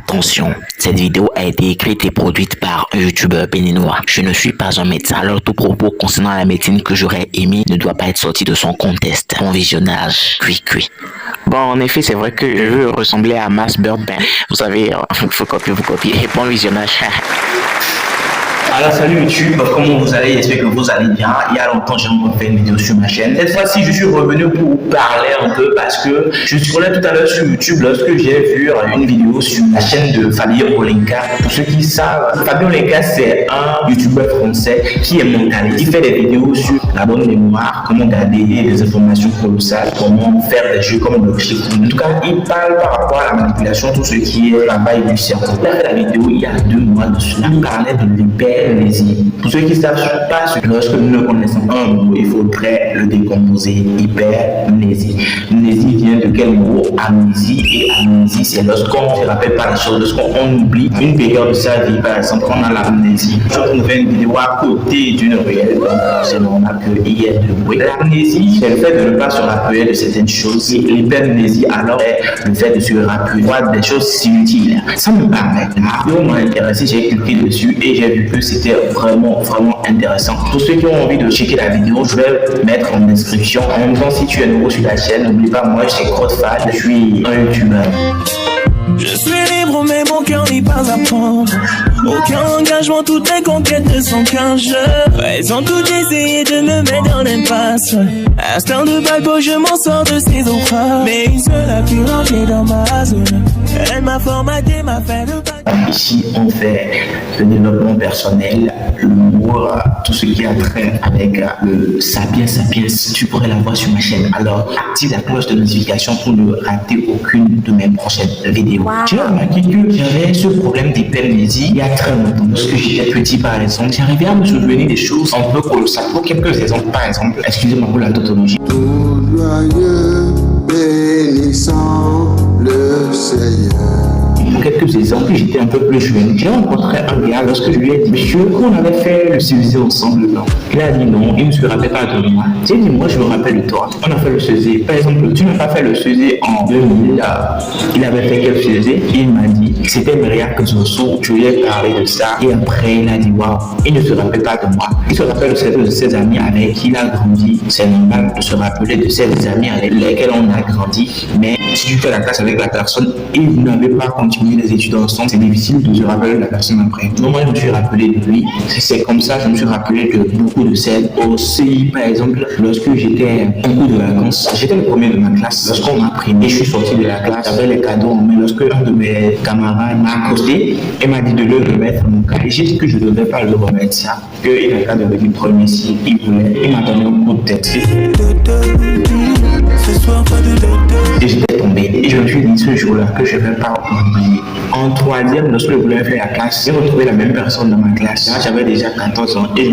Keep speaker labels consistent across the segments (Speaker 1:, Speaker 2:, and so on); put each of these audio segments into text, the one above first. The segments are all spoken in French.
Speaker 1: Attention, cette vidéo a été écrite et produite par un youtubeur béninois. Je ne suis pas un médecin, alors tout propos concernant la médecine que j'aurais aimé ne doit pas être sorti de son contexte. Bon visionnage, cuit. Bon, en effet, c'est vrai que je veux ressembler à Mass Bird, ben, vous savez, faut copier, et bon visionnage.
Speaker 2: Alors salut YouTube, comment vous allez? J'espère que vous allez bien. Il y a longtemps j'ai fait une vidéo sur ma chaîne. Cette fois-ci je suis revenu pour vous parler un peu parce que je scrollais tout à l'heure sur YouTube lorsque j'ai vu une vidéo sur la chaîne de Fabio Olenka. Pour ceux qui savent, Fabio Olenka c'est un youtubeur français qui est mentaliste. Il fait des vidéos sur la bonne mémoire, comment garder des informations colossales, comment faire des jeux comme le chip. En tout cas, il parle par rapport à la manipulation, tout ce qui est travail du cerveau. Il a fait la vidéo il y a 2 mois de cela. Il parlait de l'hypermnésie. Pour ceux qui ne savent pas, lorsque nous ne connaissons pas un mot, il faudrait le décomposer. Hypermnésie. Mnésie vient de quel mot? Amnésie. Et amnésie, c'est lorsqu'on ne se rappelle pas les choses, lorsqu'on oublie une période de sa vie. Par exemple, on a l'amnésie. Je vous fais une vidéo à côté d'une réelle, donc c'est normal qu'il y ait de bruit. L'amnésie, c'est le fait de ne pas se rappeler de certaines choses. Et l'hypermnésie, alors, c'est le fait de se rappeler des choses inutiles. Ça me paraît vraiment intéressant. J'ai cliqué dessus et j'ai vu que c'était vraiment intéressant. Pour ceux qui ont envie de checker la vidéo, je vais mettre en description. En même temps, si tu es nouveau sur la chaîne, n'oublie pas, moi je suis Crossfad, je suis un youtubeur.
Speaker 3: Je suis libre mais mon cœur n'est pas à prendre. Aucun engagement, toutes les conquêtes ne sont qu'un jeu. Elles ont tout essayé de me mettre dans l'impasse. Instinct de balle, je m'en sors de ces orphelins. Mais une seule a pu rentrer dans ma zone. Elle m'a formaté, m'a fait le bac.
Speaker 2: Ici, on fait le développement personnel, l'humour, tout ce qui a trait avec le sapiens. Tu pourrais la voir sur ma chaîne. Alors, active la cloche de notification pour ne rater aucune de mes prochaines vidéos. Wow. J'ai remarqué que j'avais ce problème d'hypermnésie il y a très longtemps. Lorsque j'étais petit, par exemple, j'arrivais à me souvenir des choses un peu colossales. Pour quelques exemples, par exemple, excusez-moi pour la tautologie.
Speaker 4: Tout joyeux, bénissant le Seigneur.
Speaker 2: Pour quelques exemples, j'étais un peu plus jeune. J'ai rencontré un gars lorsque je lui ai dit, monsieur, on avait fait le CESE ensemble, non? Il a dit non, il ne se rappelle pas de moi. J'ai dit, moi, je me rappelle de toi. On a fait le CESE. Par exemple, tu n'as pas fait le CESE en 2000. Il avait fait quel CESE? Il m'a dit, c'était Myriac Zosso, je lui ai parlé de ça. Et après, il a dit, waouh, il ne se rappelle pas de moi. Il se rappelle de ses amis avec qui il a grandi. C'est normal de se rappeler de ses amis avec lesquels on a grandi. Mais si tu fais la classe avec la personne et vous n'avez pas continué les études ensemble, c'est difficile de se rappeler de la personne après. Donc moi je me suis rappelé de lui, c'est comme ça je me suis rappelé de beaucoup de scènes. Aussi par exemple, lorsque j'étais en cours de vacances, j'étais le premier de ma classe. Lorsqu'on m'a primé, je suis sorti de la classe, j'avais les cadeaux en main. Lorsque un de mes camarades m'a accosté et m'a dit de le remettre mon cahier, j'ai dit que je ne devais pas le remettre ça, qu'il n'a qu'à devenir premier si il voulait. Il m'a donné un coup de tête. Et j'étais tombé. Et je me suis dit ce jour-là que je ne vais pas oublier. En 3e, lorsque je voulais faire la classe, j'ai retrouvé la même personne dans ma classe. Là, j'avais déjà 14 ans et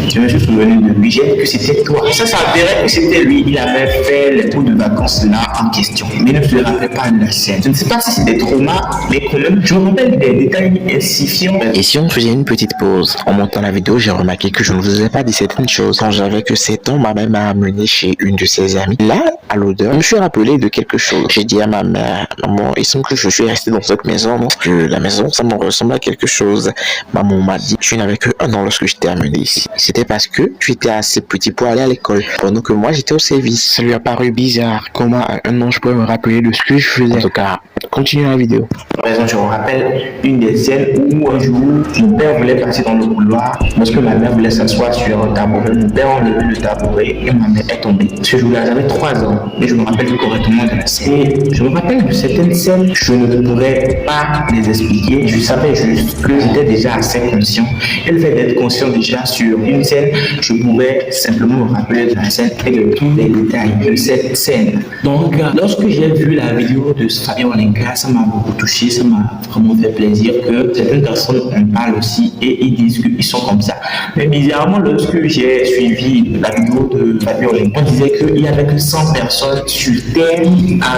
Speaker 2: je me suis souvenu de lui. J'ai dit que c'était toi. Ça s'avérait que c'était lui. Il avait fait les cours de vacances là en question. Mais il ne se rappelait pas de la scène. Je ne sais pas si c'était trauma, mais quand même, je me rappelle des détails insignifiants.
Speaker 1: Et si on faisait une petite pause, en montant la vidéo, j'ai remarqué que je ne vous ai pas dit certaines choses. Quand j'avais que 7 ans, ma mère m'a amené chez une de ses amies. Là, à l'odeur, je me suis rappelé de quelque chose. J'ai dit à ma mère, maman, il semble que je suis resté dans cette maison, non? Que la maison, ça me ressemble à quelque chose. Maman m'a dit, je n'avais que 1 an lorsque j'étais amené ici. C'était parce que tu étais assez petit pour aller à l'école, pendant que moi j'étais au service. Ça lui a paru bizarre. Comment à 1 an je pourrais me rappeler de ce que je faisais? En tout cas, continue la vidéo.
Speaker 2: Par exemple, je me rappelle une des scènes où un jour, mon père voulait passer dans le couloir. Lorsque ma mère voulait s'asseoir sur un tabouret, mon père a enlevé le tabouret et ma mère est tombée. Ce jour-là, j'avais 3 ans, mais je me rappelle correctement de la scène. Et je me rappelle de certaines scènes, je ne pourrais pas les expliquer. Je savais juste que j'étais déjà assez conscient. Et le fait d'être conscient déjà sur une scène, je pouvais simplement me rappeler de la scène et de tous les détails de cette scène. Donc, lorsque j'ai vu la vidéo de Fabio Olenka, ça m'a beaucoup touché, ça m'a vraiment fait plaisir que certaines personnes en parlent aussi et ils disent qu'ils sont comme ça. Mais bizarrement, lorsque j'ai suivi la vidéo de Fabio Olenka, on disait qu'il n'y avait que 100 personnes sur Terre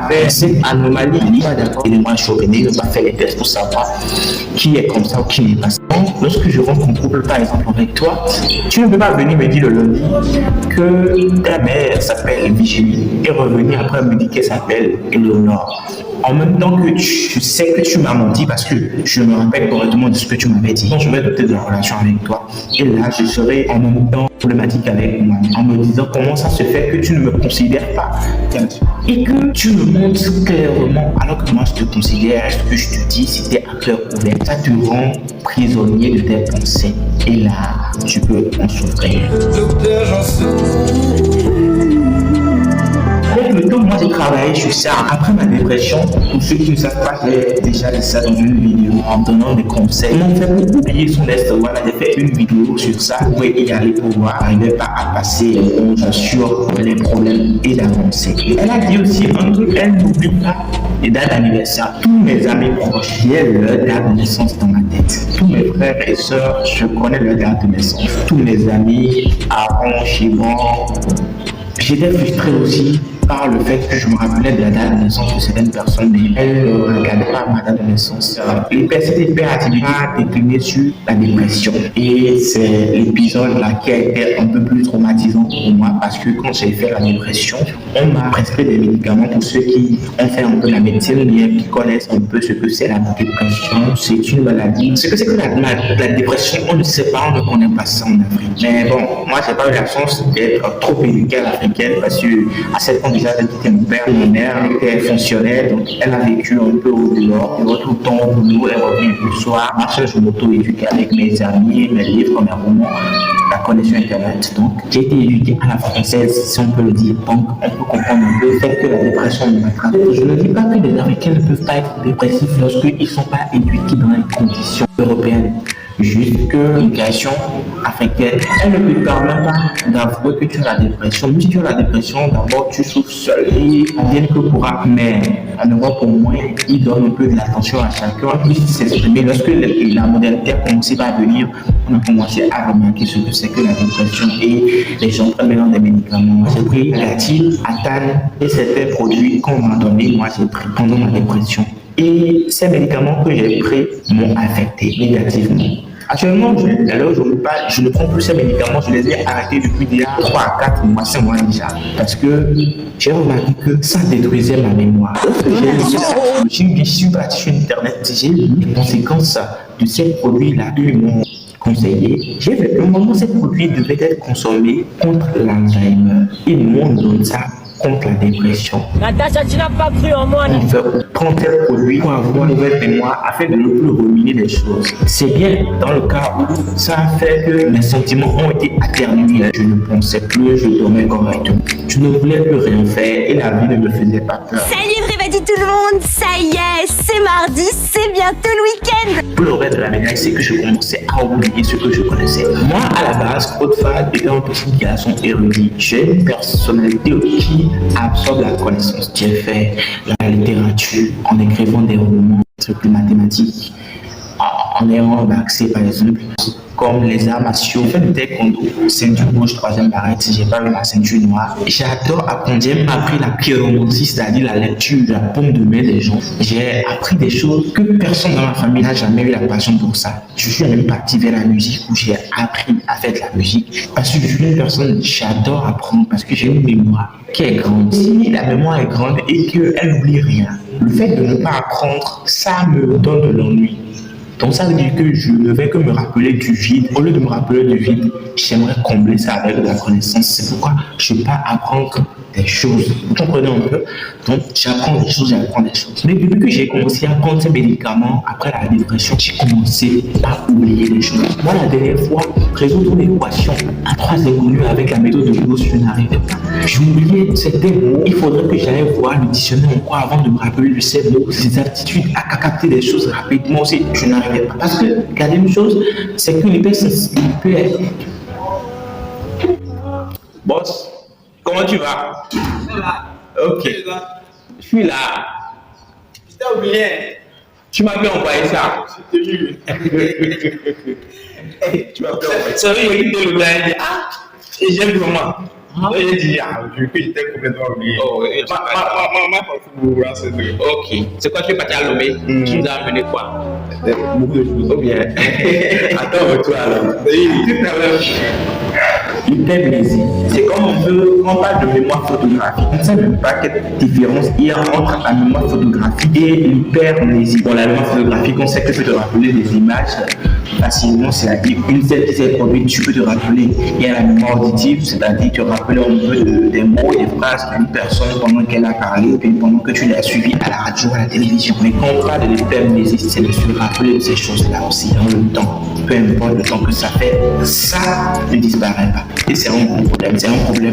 Speaker 2: avec cette anomalie. Il n'est pas d'accord. Et moi, je suis venu, je vais faire les tests pour savoir qui est comme ça ou qui n'est pas ça. Donc, lorsque je rentre en couple, par exemple, avec toi, tu ne peux pas venir me dire le lundi que ta mère s'appelle Virginie et revenir après me dire qu'elle s'appelle Eleonore. en même temps que je sais que tu m'as menti parce que je me rappelle correctement de ce que tu m'avais dit. Donc, je vais doter de la relation avec toi. Et là, je serai en même temps problématique avec moi en me disant comment ça se fait que tu ne me considères pas et que tu me montres clairement alors que moi je te considère, ce que je te dis c'était à cœur ouvert. Ça te rend prisonnier de tes pensées et là tu peux en souffrir. Avec le temps, moi j'ai travaillé sur ça. Après ma dépression, pour ceux qui ne savent pas, j'ai déjà dit ça dans une vidéo en donnant des conseils. Mon fait pour oublier son est, voilà, j'ai fait une vidéo sur ça. Vous pouvez y aller pour voir. N'arrivez pas à passer sur les problèmes et d'avancer. Elle a dit aussi un truc, elle n'oublie pas les dates d'anniversaire. Tous mes amis proches, j'ai leur date de naissance dans ma tête. Tous mes frères et sœurs, je connais leur date de naissance. Tous mes amis, Aaron, Chibon. J'étais frustré aussi par le fait que je me rappelais de la date de naissance de certaines personnes, mais elles ne regardaient pas ma date de naissance. Les personnes d'hyperactivité ont décliné sur la dépression. Et c'est l'épisode là qui a été un peu plus traumatisant pour moi parce que quand j'ai fait la dépression, on m'a prescrit des médicaments pour ceux qui ont fait un peu la médecine, bien qui connaissent un peu ce que c'est la dépression. C'est une maladie. Ce que c'est que la dépression, on ne sait pas, on ne connaît pas ça en Afrique. Mais bon, moi, j'ai pas eu la chance d'être trop éduquée à l'africaine parce que à cette point déjà, elle quittait mon père, ma mère était fonctionnaire, donc elle a vécu un peu au dehors. Elle tout le temps au boulot, elle revient le soir. Moi, je m'auto-éduquais avec mes amis, mes livres, mes romans, la connexion Internet. Donc, j'ai été éduquée à la française, si on peut le dire. Donc, on peut comprendre un peu le fait que la dépression me rattrape. Je ne dis pas que les Africains ne peuvent pas être dépressifs lorsqu'ils ne sont pas éduqués dans les conditions européennes. Juste que l'éducation africaine, elle ne te permet pas d'avouer que tu as la dépression. Même si tu as la dépression, d'abord tu souffres seul et on vient que pourra. Mais en Europe, au moins, ils donnent un peu de l'attention à chacun. Et puis, s'exprimer. Lorsque la modernité a commencé à venir, on a commencé à remarquer ce que c'est que la dépression et les gens prennent maintenant des médicaments. J'ai pris Gatil, Atane et certains produits qu'on m'a donné, moi j'ai pris pendant ma dépression. Et ces médicaments que j'ai pris m'ont affecté négativement. Actuellement, je ne prends plus ces médicaments, je les ai arrêtés depuis déjà 3 à 4 mois, 5 mois déjà. Parce que j'ai remarqué que ça détruisait ma mémoire. Je suis parti sur Internet, j'ai lu les conséquences de ces produits-là qu'ils m'ont conseillé. J'ai vu qu'à un moment, ces produits devaient être consommés contre l'Alzheimer. Ils m'ont donné ça contre la dépression.
Speaker 5: Natacha, tu n'as pas cru en moi.
Speaker 2: On fait prendre tel produit pour avoir une nouvelle mémoire afin de ne plus ruminer les choses. C'est bien dans le cas où ça a fait que mes sentiments ont été atténués. Je ne pensais plus, je dormais correctement. Je ne voulais plus rien faire et la vie ne me faisait pas peur.
Speaker 6: Salut everybody tout le monde, ça y est, c'est mardi, c'est bientôt le week-end.
Speaker 2: Pour le reste de la médaille, c'est que je commençais à oublier ce que je connaissais. Moi, à la base, Claude était un petit garçon érudit. J'ai une personnalité qui absorbe la connaissance. J'ai fait la littérature en écrivant des romans, des mathématiques, en ayant accès par exemple comme les arts martiaux. J'ai fait du taekwondo, ceinture rouge, 3e barrette, j'ai pas eu la ceinture noire. J'adore apprendre, j'ai même appris la chiromancie, c'est-à-dire la lecture de la paume de main des gens. J'ai appris des choses que personne dans ma famille n'a jamais eu la passion pour ça. Je suis même parti vers la musique où j'ai appris à faire de la musique. Parce que je suis une personne, j'adore apprendre parce que j'ai une mémoire qui est grande. Si la mémoire est grande et qu'elle n'oublie rien, le fait de ne pas apprendre, ça me donne de l'ennui. Donc ça veut dire que je ne vais que me rappeler du vide. Au lieu de me rappeler du vide, j'aimerais combler ça avec de la connaissance. C'est pourquoi je ne vais pas apprendre des choses. Vous comprenez un peu? Donc j'apprends des choses. Mais depuis que j'ai commencé à prendre ces médicaments, après la dépression, j'ai commencé à oublier les choses. Moi, la dernière fois, résoudre une équation à 3 inconnus avec la méthode de Gauss, je n'arrivais pas. J'oubliais certains mots. Il faudrait que j'aille voir le dictionnaire encore avant de me rappeler de ces mots, ces aptitudes à capter des choses rapidement aussi. Je n'arrivais pas. Parce que la deuxième chose, c'est que l'hypersensibilité. Boss, comment tu vas? Ok. Je suis là.
Speaker 7: Je t'ai oublié.
Speaker 2: Tu m'as fait envoyer ça.
Speaker 7: Je te jure.
Speaker 2: Tu m'as fait envoyer ça. C'est vrai, il était le blind. Ah, et j'ai vu comment. J'ai dit,
Speaker 7: J'étais complètement oublié.
Speaker 2: oh,
Speaker 7: Ma pour vous renseigner.
Speaker 2: ok. C'est quoi, tu es parti à Lomé? Tu nous as amené quoi?
Speaker 7: Beaucoup de choses.
Speaker 2: Ou bien. Attends, retour alors.
Speaker 7: Tout à l'heure.
Speaker 2: L'hypermnésie, c'est comme on parle de mémoire photographique. On ne sait même pas quelle différence il y a entre la mémoire photographique et l'hypermnésie. Pour la mémoire photographique, on sait que tu peux te rappeler des images facilement, c'est-à-dire une scène qui s'est produite, tu peux te rappeler. Il y a la mémoire auditive, c'est-à-dire te rappeler un peu des mots et des phrases d'une personne pendant qu'elle a parlé ou pendant que tu l'as suivi à la radio, à la télévision. Mais quand on parle de l'hypermnésie, c'est de se rappeler de ces choses-là aussi dans le temps. Peu importe le temps que ça fait, ça ne disparaît pas. Et c'est un gros problème, c'est un problème.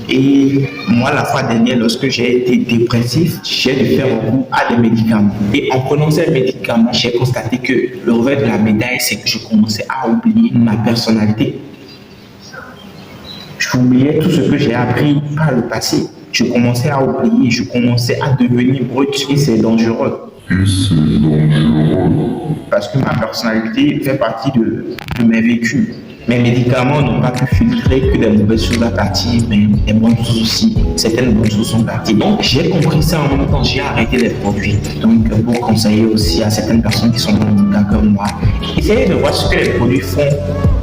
Speaker 2: Et moi, la fois dernière, lorsque j'ai été dépressif, j'ai dû faire recours à des médicaments. Et en prenant ces médicaments, j'ai constaté que le revers de la médaille, c'est que je commençais à oublier ma personnalité. J'oubliais tout ce que j'ai appris par le passé. Je commençais à oublier, je commençais à devenir brut. Et c'est dangereux. Parce que ma personnalité fait partie de mes vécus. Mes médicaments n'ont pas pu filtrer que des mauvaises choses à partir, mais des bonnes choses aussi. Certaines bonnes choses sont parties. Donc, j'ai compris ça en même temps, j'ai arrêté les produits. Donc, pour conseiller aussi à certaines personnes qui sont dans le cas comme moi, essayez de voir ce que les produits font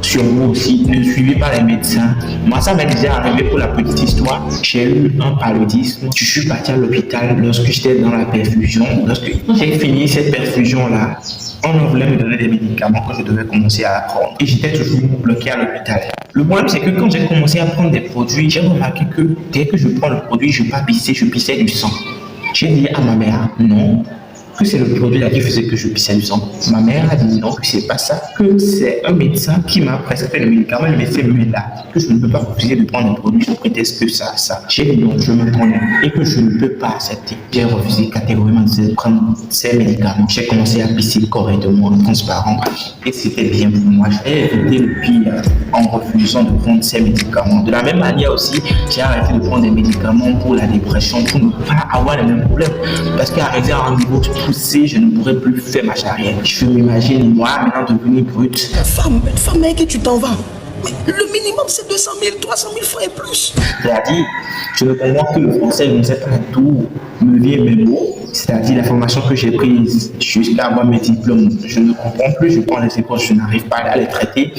Speaker 2: sur vous aussi. Ne suivez pas les médecins. Moi, ça m'est déjà arrivé pour la petite histoire. J'ai eu un paludisme. Je suis parti à l'hôpital lorsque j'étais dans la perfusion. Lorsque j'ai fini cette perfusion-là, on voulait me donner des médicaments que je devais commencer à prendre. Et j'étais toujours bloqué à l'hôpital. Le problème, c'est que quand j'ai commencé à prendre des produits, j'ai remarqué que dès que je prends le produit, je pissais du sang. J'ai dit à ma mère, non, que c'est le produit là qui faisait que je pissais du sang. Ma mère a dit non, que c'est pas ça, que c'est un médecin qui m'a prescrit le médicament, le médecin me met là, que je ne peux pas refuser de prendre un produit sous prétexte que ça. J'ai dit non, je me connais et que je ne peux pas accepter. J'ai refusé catégoriquement de prendre ces médicaments. J'ai commencé à pisser correctement, transparent, et c'était bien pour moi. J'ai évité le pire en refusant de prendre ces médicaments. De la même manière aussi, j'ai arrêté de prendre des médicaments pour la dépression, pour ne pas avoir les mêmes problèmes. Parce qu'arrivé à un niveau poussé, je ne pourrais plus faire ma carrière. Je m'imagine, moi, maintenant devenir brut.
Speaker 8: Femme, mec, tu t'en vas. Mais le minimum, c'est 200 000, 300 000 francs et plus.
Speaker 2: C'est-à-dire, je ne comprends que le français, je ne sais pas d'où me viennent mes mots. C'est-à-dire, la formation que j'ai prise jusqu'à avoir mes diplômes, je ne comprends plus, je prends les écoles, je n'arrive pas à les traiter.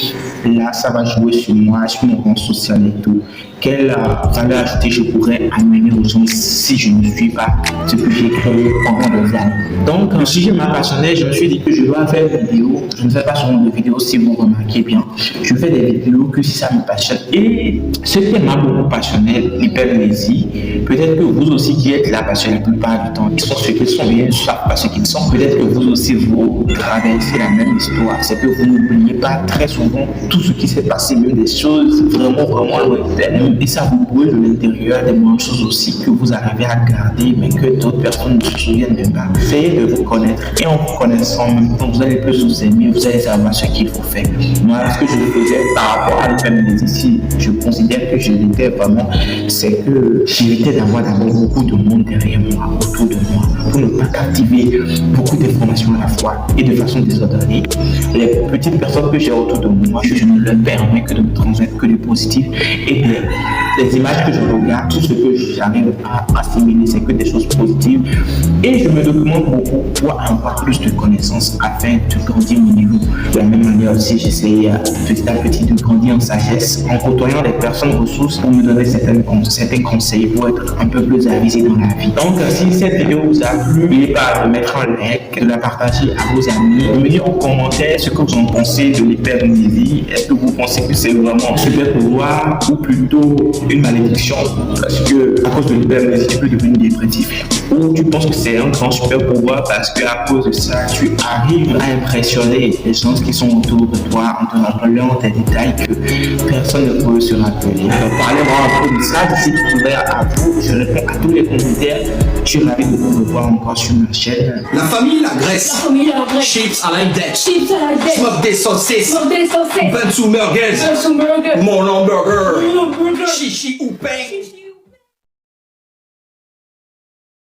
Speaker 2: Là, ça va jouer sur moi, sur mon rang social et tout. Quelle valeur ajoutée je pourrais amener aux gens si je ne suis pas ce que j'ai créé pendant des années. Donc, le sujet m'a passionné, je me suis dit que je dois faire des vidéos. Je ne fais pas souvent de vidéos si vous remarquez bien. Je fais des vidéos que si ça me passionne. Et ce qui m'a beaucoup passionné, l'hypermnésie, peut-être que vous aussi qui êtes là, parce que la plupart du temps, ils sont ce qu'ils sont, mais ils ne savent pas ce qu'ils sont. Peut-être que vous aussi, vous traversez la même histoire. C'est que vous n'oubliez pas très souvent tout ce qui s'est passé, même des choses vraiment lointaines. Et ça vous brûle de l'intérieur des bonnes choses aussi que vous arrivez à garder, mais que d'autres personnes ne se souviennent même pas. Essayez de vous connaître. Et en vous connaissant en même temps, vous allez plus vous aimer, vous allez savoir ce qu'il faut faire. Moi, ce que je faisais par rapport à l'hypermnésie, je considère que je l'étais vraiment, c'est que j'évitais d'avoir d'abord beaucoup de monde derrière moi, autour de moi, pour ne pas captiver beaucoup d'informations à la fois et de façon désordonnée. Les petites personnes que j'ai autour de moi, je ne leur permets que de me transmettre que du positif et les images que je regarde, tout ce que j'arrive à assimiler, c'est que des choses positives. Et je me documente beaucoup pour avoir plus de connaissances afin de grandir mon niveau. De la même manière aussi, j'essaie petit à petit de grandir en sagesse en côtoyant des personnes ressources pour me donner certains conseils pour être un peu plus avisé dans la vie. Donc, si cette vidéo vous a plu, n'oubliez pas de mettre un like, de la partager à vos amis, de me dire en commentaire ce que vous en pensez de l'hypermnésie. Est-ce que vous pensez que c'est vraiment un super pouvoir ou plutôt une malédiction parce que à cause de l'hypermnésie tu peux devenir dépressif, ou tu penses que c'est un grand super pouvoir parce que à cause de ça tu arrives à impressionner les gens qui sont autour de toi en te rappelant des détails que personne ne peut se rappeler. Donc parlez-moi un peu de ça, d'ici tout ouvert à vous, je réponds à tous les commentaires, je suis ravi de vous revoir encore sur ma chaîne.
Speaker 8: La famille la Grèce. Chips I like that. Smoke des saucisses. Bensu burgers. Mon hamburger. Chichi ou pain.